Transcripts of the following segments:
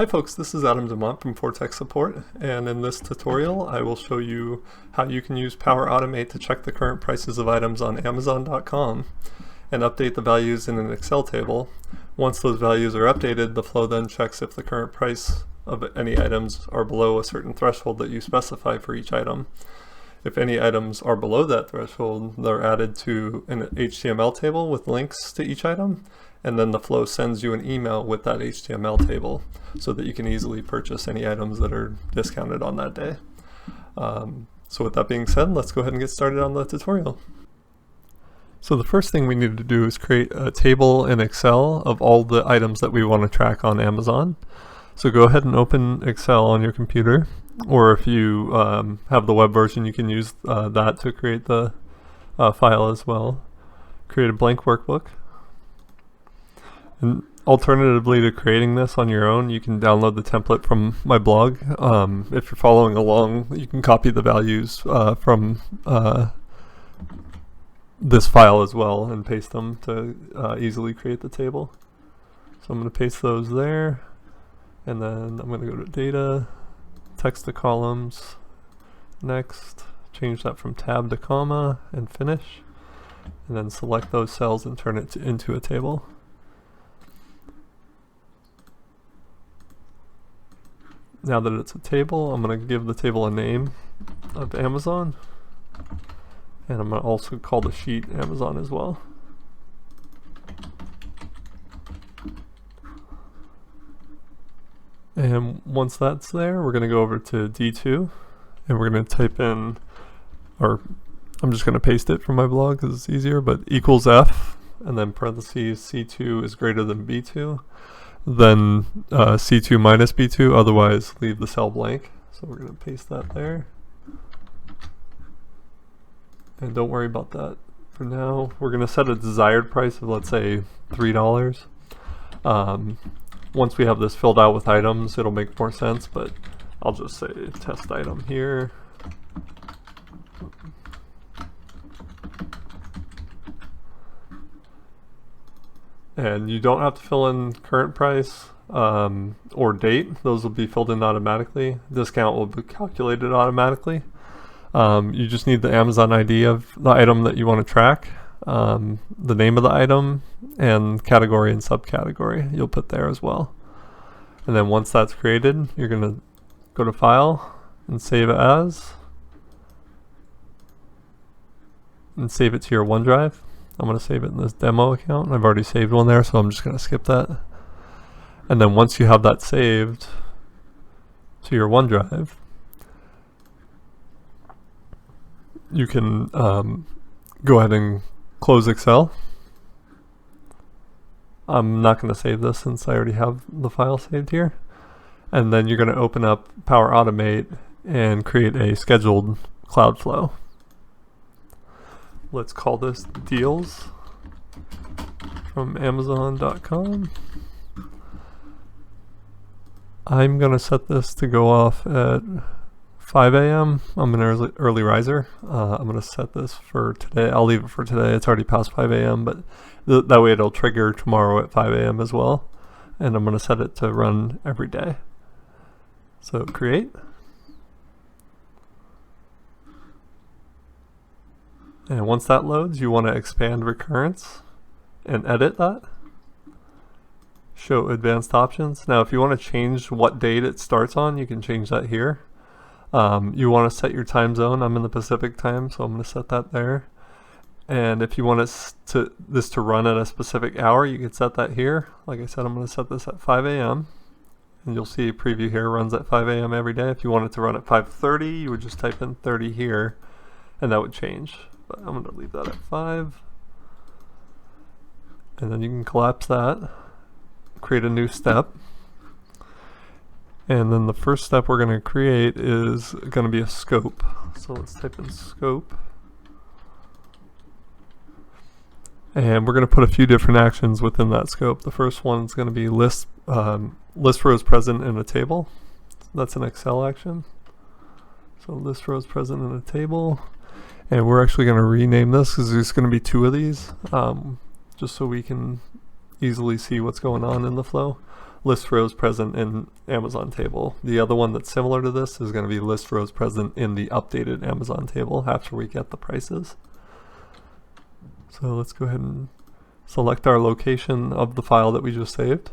Hi folks, this is Adam Demont from ForTechSupport, and in this tutorial I will show you how you can use Power Automate to check the current prices of items on Amazon.com and update the values in an Excel table. Once those values are updated, the flow then checks if the current price of any items are below a certain threshold that you specify for each item. If any items are below that threshold, they're added to an HTML table with links to each item, and then the flow sends you an email with that HTML table so that you can easily purchase any items that are discounted on that day. So with that being said, let's go ahead and get started on the tutorial. So the first thing we need to do is create a table in Excel of all the items that we want to track on Amazon. So go ahead and open Excel on your computer, or if you have the web version, you can use that to create the file as well. Create a blank workbook. And alternatively to creating this on your own, you can download the template from my blog. If you're following along, you can copy the values from this file as well and paste them to easily create the table. So I'm going to paste those there, and then I'm going to go to data, text to columns, next, change that from tab to comma, and finish, and then select those cells and turn it into a table. Now that it's a table, I'm going to give the table a name of Amazon, and I'm going to also call the sheet Amazon as well. And once that's there, we're going to go over to D2, and we're going to type in, or I'm just going to paste it from my blog because it's easier, but equals F, and then parentheses C2 is greater than B2. Then C2 minus B2, otherwise leave the cell blank. So we're going to paste that there. And don't worry about that for now. We're going to set a desired price of, let's say, $3. Once we have this filled out with items, it'll make more sense, but I'll just say test item here. And you don't have to fill in current price or date. Those will be filled in automatically. Discount will be calculated automatically. You just need the Amazon ID of the item that you want to track, the name of the item, and category and subcategory you'll put there as well. And then once that's created, you're going to go to File and Save it as, and save it to your OneDrive. I'm going to save it in this demo account. I've already saved one there, so I'm just going to skip that. And then once you have that saved to your OneDrive, you can go ahead and close Excel. I'm not going to save this since I already have the file saved here. And then you're going to open up Power Automate and create a scheduled cloud flow. Let's call this deals from Amazon.com. I'm going to set this to go off at 5 a.m. I'm an early riser. I'm going to set this for today. I'll leave it for today. It's already past 5 a.m., but that way it'll trigger tomorrow at 5 a.m. as well. And I'm going to set it to run every day. So create. And once that loads, you want to expand recurrence and edit that. Show advanced options. Now, if you want to change what date it starts on, you can change that here. You want to set your time zone. I'm in the Pacific time, so I'm going to set that there. And if you want this to run at a specific hour, you can set that here. Like I said, I'm going to set this at 5 a.m. And you'll see a preview here runs at 5 a.m. every day. If you want it to run at 5:30, you would just type in 30 here, and that would change. But I'm going to leave that at 5. And then you can collapse that, create a new step. And then the first step we're going to create is going to be a scope. So let's type in scope. And we're going to put a few different actions within that scope. The first one is going to be list rows present in a table. That's an Excel action. So list rows present in a table. And we're actually going to rename this because there's going to be 2 of these, just so we can easily see what's going on in the flow. list rows present in Amazon table. The other one that's similar to this is going to be list rows present in the updated Amazon table after we get the prices. So let's go ahead and select our location of the file that we just saved.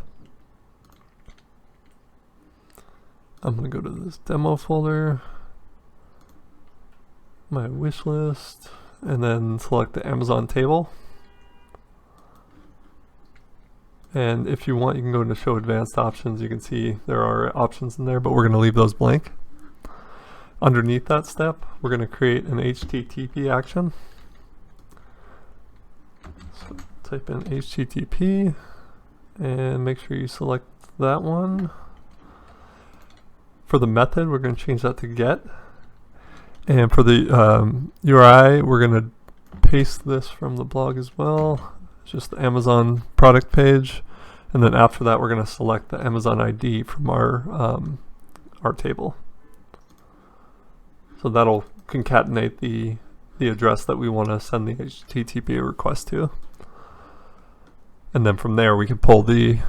I'm going to go to this demo folder, my wish list, and then select the Amazon table. And if you want, you can go into show advanced options. You can see there are options in there, but we're going to leave those blank. Underneath that step, we're going to create an HTTP action. So type in HTTP and make sure you select that one. For the method, we're going to change that to get. And for the URI, we're going to paste this from the blog as well. It's just the Amazon product page. And then after that, we're going to select the Amazon ID from our table. So that'll concatenate the address that we want to send the HTTP request to. And then from there, we can pull the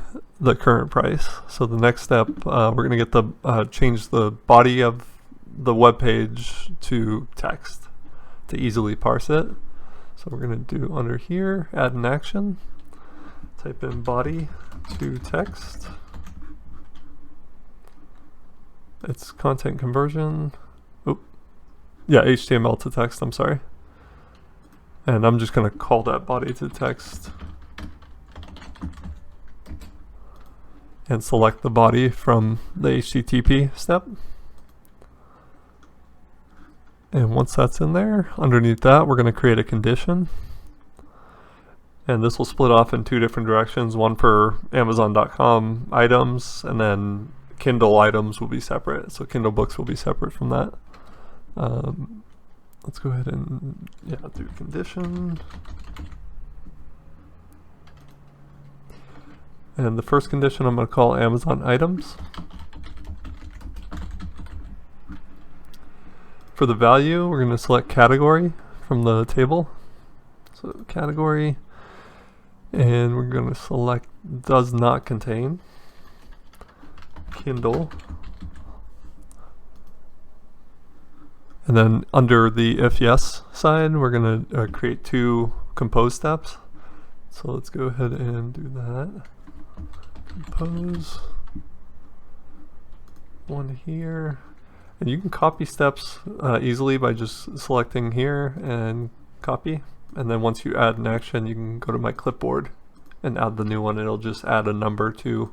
current price. So the next step, we're going to get the change the body of the web page to text to easily parse it. So we're going to do under here, add an action, type in body to text. It's content conversion. Oop. Yeah, HTML to text, I'm sorry. And I'm just going to call that body to text. And select the body from the HTTP step. And once that's in there, underneath that, we're going to create a condition. And this will split off in two different directions, one for Amazon.com items, and then Kindle items will be separate. So Kindle books will be separate from that. Let's go ahead and do condition. And the first condition I'm going to call Amazon items. For the value, we're going to select category from the table. So category, and we're going to select does not contain Kindle. And then under the if yes side, we're going to create two compose steps. So let's go ahead and do that. Compose one here, and you can copy steps easily by just selecting here and copy, and then once you add an action, you can go to my clipboard and add the new one. It'll just add a number to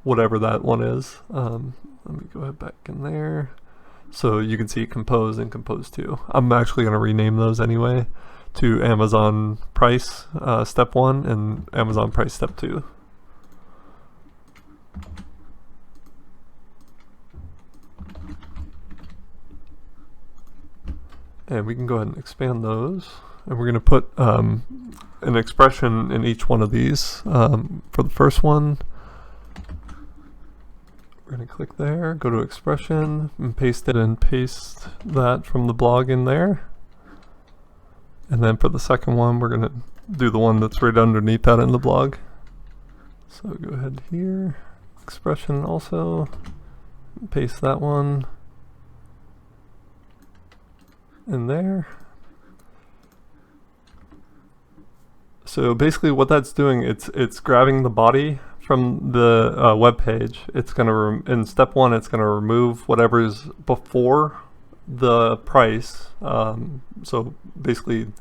whatever that one is. Let me go ahead back in there, so you can see compose and compose 2. I'm actually going to rename those anyway to Amazon price step 1 and Amazon price step 2. And we can go ahead and expand those. And we're going to put an expression in each one of these. For the first one, we're going to click there, go to expression, and paste it, and paste that from the blog in there. And then for the second one, we're going to do the one that's right underneath that in the blog. So go ahead here, expression also, paste that one in there. So basically what that's doing, it's grabbing the body from the web page. It's going to, in step 1, it's going to remove whatever's before the price. So basically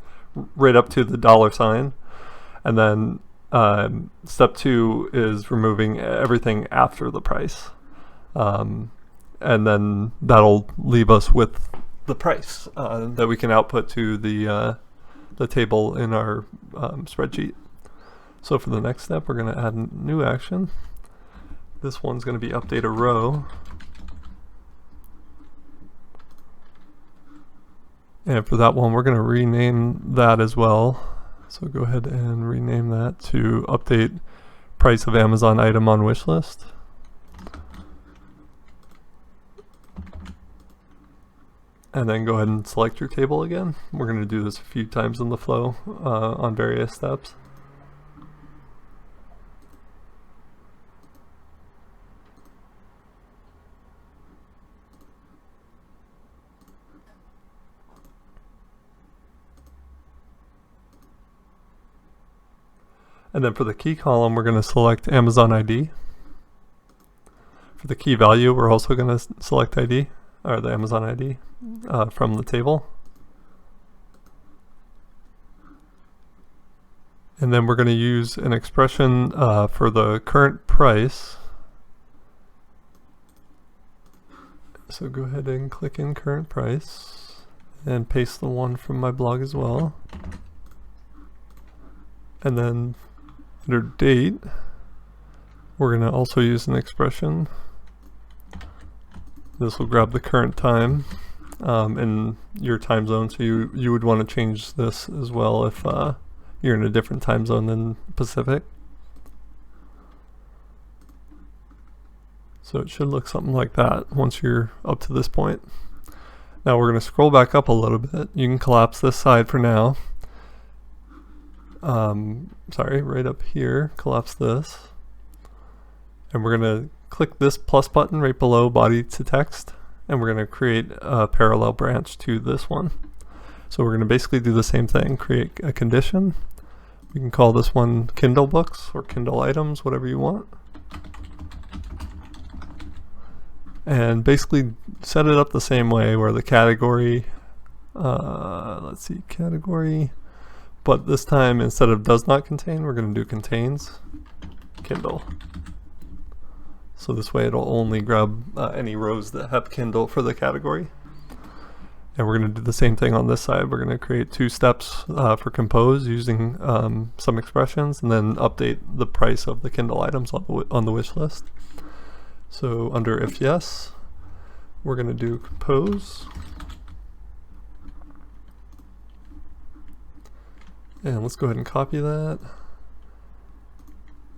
right up to the $sign. And then step 2 is removing everything after the price. And then that'll leave us with the price that we can output to the table in our spreadsheet. So for the next step, we're going to add a new action. This one's going to be update a row. And for that one, we're going to rename that as well. So go ahead and rename that to update price of Amazon item on wish list. And then go ahead and select your table again. We're going to do this a few times in the flow on various steps. And then for the key column, we're going to select Amazon ID. For the key value, we're also going to select ID, or the Amazon ID, from the table. And then we're going to use an expression for the current price. So go ahead and click in current price and paste the one from my blog as well. And then under date, we're going to also use an expression. This will grab the current time in your time zone, so you would want to change this as well if you're in a different time zone than Pacific. So it should look something like that once you're up to this point. Now we're going to scroll back up a little bit. You can collapse this side for now. Sorry, right up here, collapse this. And we're going to click this plus button right below body to text, and we're going to create a parallel branch to this one. So we're going to basically do the same thing, create a condition. We can call this one Kindle books or Kindle items, whatever you want. And basically set it up the same way where the category, let's see, category, but this time instead of does not contain, we're going to do contains Kindle. So this way it'll only grab any rows that have Kindle for the category. And we're going to do the same thing on this side. We're going to create two steps for compose using some expressions, and then update the price of the Kindle items on the wish list. So under if yes, we're going to do compose. And let's go ahead and copy that.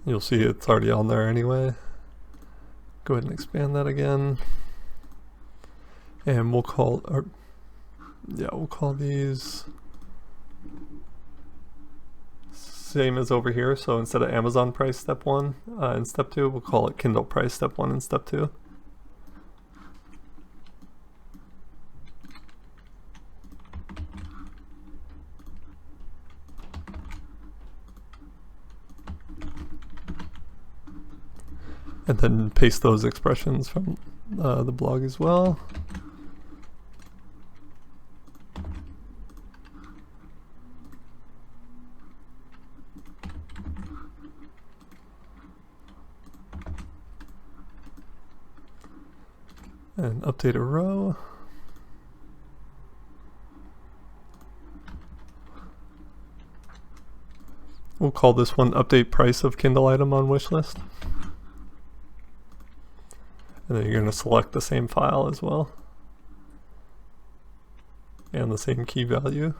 You'll see it's already on there anyway. Go ahead and expand that again. And we'll call these same as over here. So instead of Amazon price step 1 in step 2, we'll call it Kindle price step 1 in step 2. And then paste those expressions from the blog as well. And update a row. We'll call this one update price of Kindle item on wish list. And then you're going to select the same file as well. And the same key value.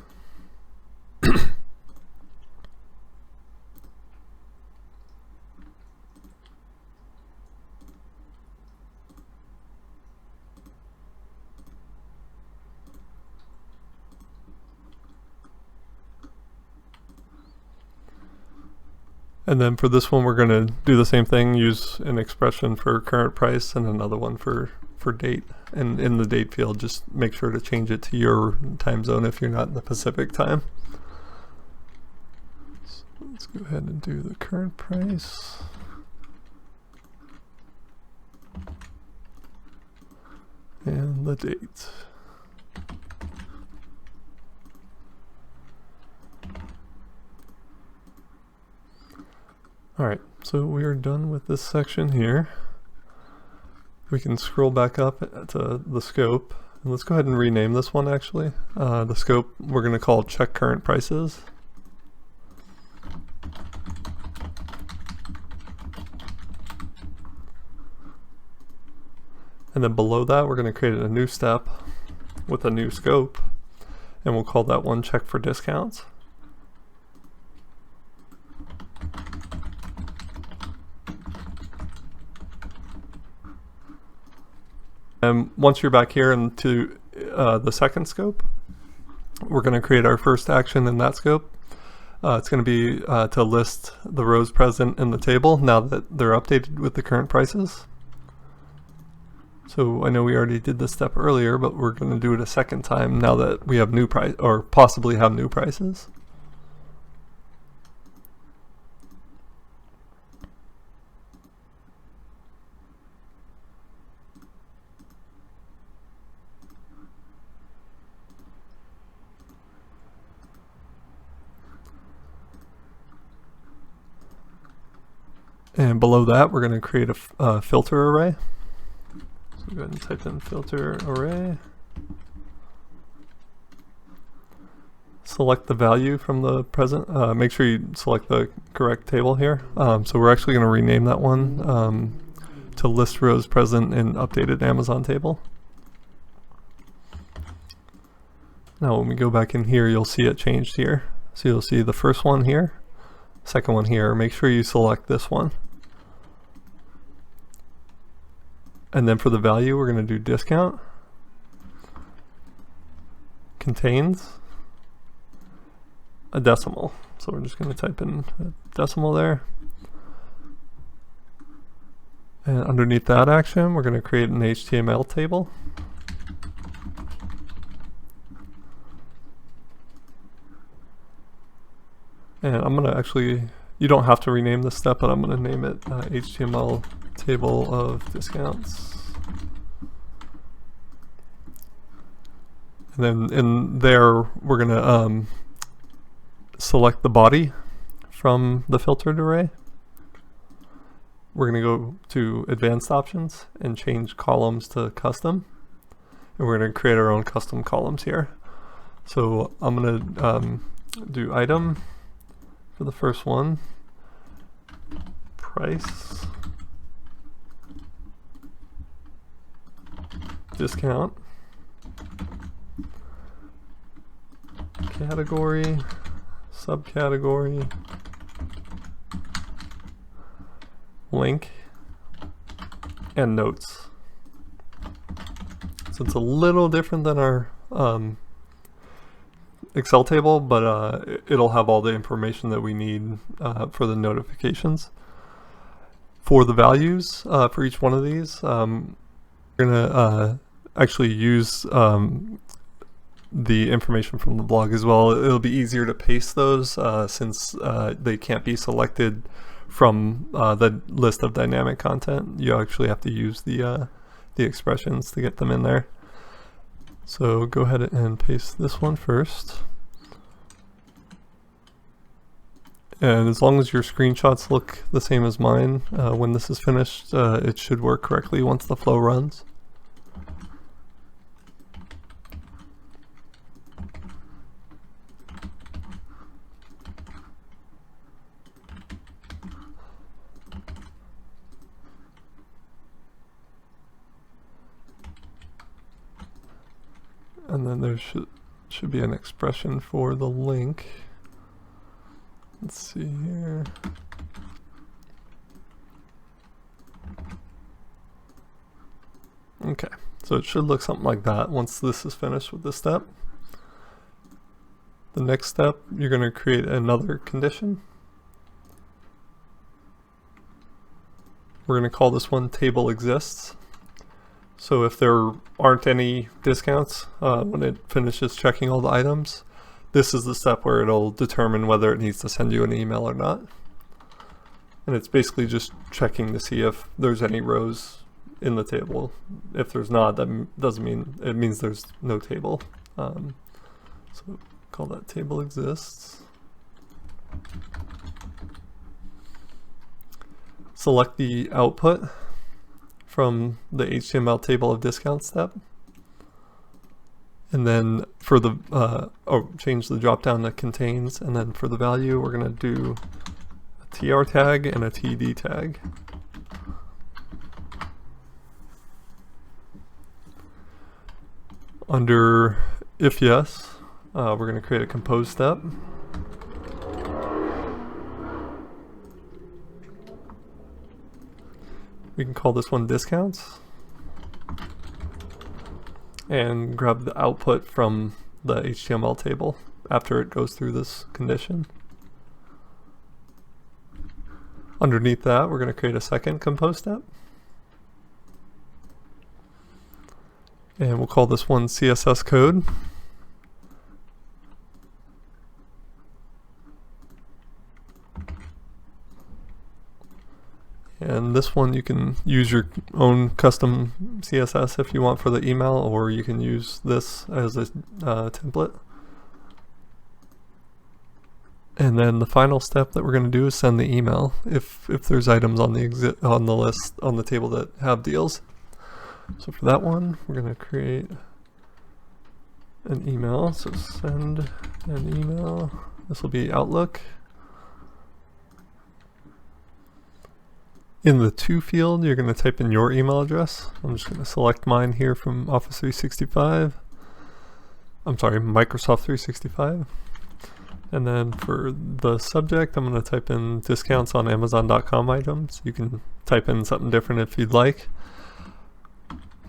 And then for this one, we're going to do the same thing, use an expression for current price and another one for date. And in the date field, just make sure to change it to your time zone if you're not in the Pacific time. So let's go ahead and do the current price. And the date. Alright, so we are done with this section here. We can scroll back up to the scope. And let's go ahead and rename this one actually. The scope we're going to call check current prices. And then below that we're going to create a new step with a new scope. And we'll call that one check for discounts. And once you're back here into the second scope, we're going to create our first action in that scope. It's going to be to list the rows present in the table now that they're updated with the current prices. So I know we already did this step earlier, but we're going to do it a second time now that we have new price, or possibly have new prices. And below that, we're going to create a filter array. So go ahead and type in filter array. Select the value from the present. Make sure you select the correct table here. So we're actually going to rename that one to list rows present in updated Amazon table. Now when we go back in here, you'll see it changed here. So you'll see the first one here, second one here. Make sure you select this one. And then for the value, we're going to do discount. Contains a decimal. So we're just going to type in a decimal there. And underneath that action, we're going to create an HTML table. And I'm going to actually, you don't have to rename this step, but I'm going to name it HTML table of discounts. And then in there, we're going to select the body from the filtered array. We're going to go to advanced options and change columns to custom. And we're going to create our own custom columns here. So I'm going to do item for the first one, price, discount, category, subcategory, link, and notes. So it's a little different than our Excel table, but it'll have all the information that we need for the notifications. For the values for each one of these, we're going to actually use the information from the blog as well. It'll be easier to paste those since they can't be selected from the list of dynamic content. You actually have to use the expressions to get them in there. So go ahead and paste this one first. And as long as your screenshots look the same as mine, when this is finished, it should work correctly once the flow runs. And then there should be an expression for the link. Let's see here. Okay, so it should look something like that once this is finished with this step. The next step, you're going to create another condition. We're going to call this one table exists. So if there aren't any discounts when it finishes checking all the items, this is the step where it'll determine whether it needs to send you an email or not. And it's basically just checking to see if there's any rows in the table. If there's not, that doesn't mean, it means there's no table. So call that table exists. Select the output from the HTML table of discount step. And then for the, change the drop down to contains, and then for the value, we're going to do a TR tag and a TD tag. Under if yes, we're going to create a compose step. We can call this one discounts and grab the output from the HTML table after it goes through this condition. Underneath that, we're going to create a second compose step. And we'll call this one CSS code. And this one you can use your own custom CSS if you want for the email, or you can use this as a template. And then the final step that we're going to do is send the email if there's items on the list on the table that have deals. So for that one, we're going to create an email. So send an email. This will be Outlook. In the to field, you're going to type in your email address. I'm just going to select mine here from Office 365. I'm sorry, Microsoft 365. And then for the subject, I'm going to type in discounts on Amazon.com items. You can type in something different if you'd like.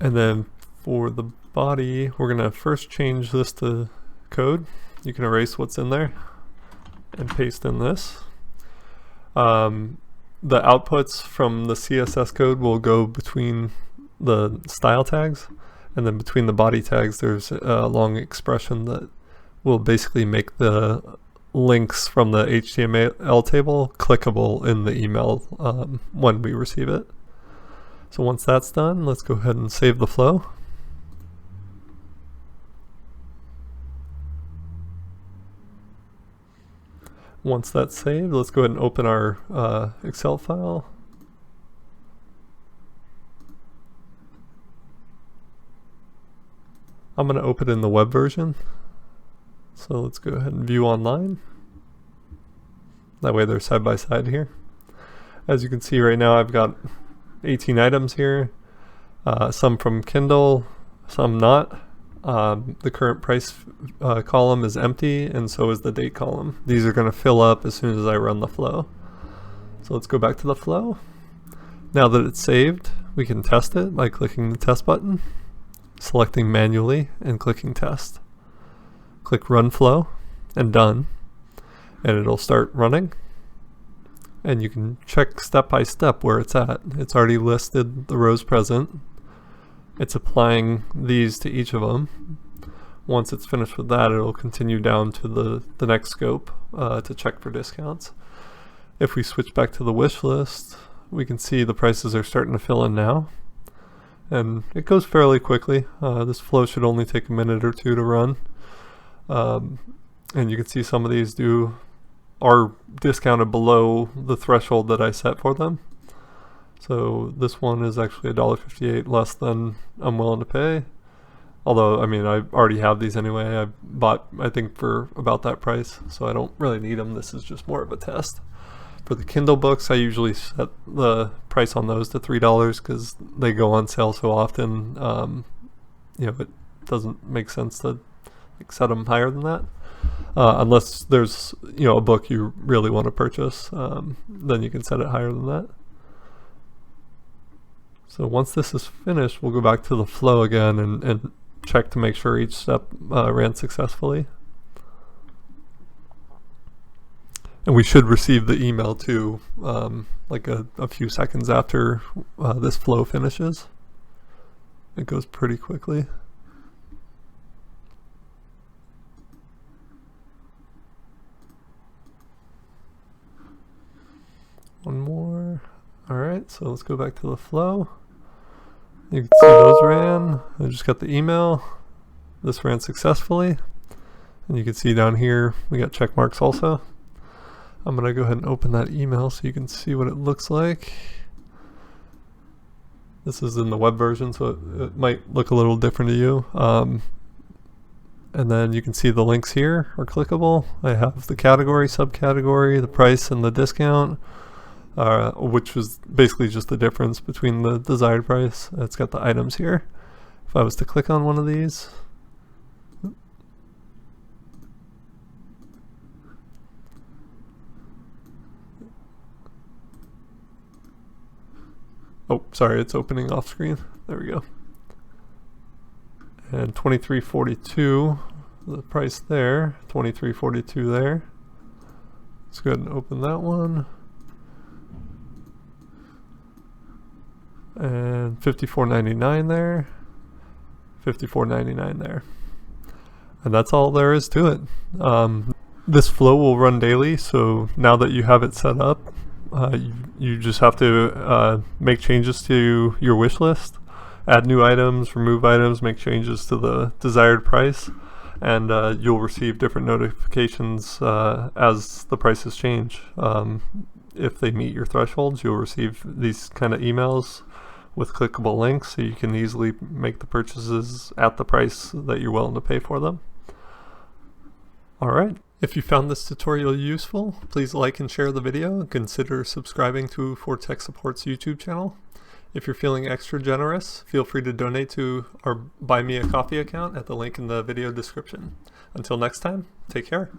And then for the body, we're going to first change this to code. You can erase what's in there and paste in this. The outputs from the CSS code will go between the style tags, and then between the body tags there's a long expression that will basically make the links from the HTML table clickable in the email when we receive it. So once that's done, let's go ahead and save the flow. Once that's saved, let's go ahead and open our Excel file. I'm going to open it in the web version. So let's go ahead and view online. That way they're side by side here. As you can see right now, I've got 18 items here. Some from Kindle, some not. The current price column is empty, and so is the date column. These are going to fill up as soon as I run the flow. So let's go back to the flow. Now that it's saved, we can test it by clicking the test button, selecting manually, and clicking test. Click run flow and done, and it'll start running. And you can check step by step where it's at. It's already listed the rows present. It's applying these to each of them. Once it's finished with that, it'll continue down to the next scope to check for discounts. If we switch back to the wish list, we can see the prices are starting to fill in now. And it goes fairly quickly. This flow should only take a minute or two to run. And you can see some of these are discounted below the threshold that I set for them. So this one is actually $1.58 less than I'm willing to pay. Although, I mean, I already have these anyway. I bought, I think, for about that price, so I don't really need them. This is just more of a test. For the Kindle books, I usually set the price on those to $3 because they go on sale so often. You know, it doesn't make sense to set them higher than that. Unless there's, you know, a book you really want to purchase, then you can set it higher than that. So once this is finished, we'll go back to the flow again and check to make sure each step ran successfully. And we should receive the email too, like a few seconds after this flow finishes. It goes pretty quickly. One more. Alright, so let's go back to the flow. You can see those ran. I just got the email. This ran successfully. And you can see down here we got check marks also. I'm going to go ahead and open that email so you can see what it looks like. This is in the web version, so it might look a little different to you. And then you can see the links here are clickable. I have the category, subcategory, the price, and the discount. Which was basically just the difference between the desired price. It's got the items here. If I was to click on one of these, oh, sorry, it's opening off screen. There we go. And $23.42, the price there, $23.42 there. Let's go ahead and open that one. And $54.99 there, $54.99 there. And that's all there is to it. This flow will run daily, so now that you have it set up, you just have to make changes to your wish list, add new items, remove items, make changes to the desired price, and you'll receive different notifications as the prices change. If they meet your thresholds, you'll receive these kind of emails with clickable links, so you can easily make the purchases at the price that you're willing to pay for them. Alright, if you found this tutorial useful, please like and share the video, and consider subscribing to ForTechSupport's YouTube channel. If you're feeling extra generous, feel free to donate to our Buy Me a Coffee account at the link in the video description. Until next time, take care.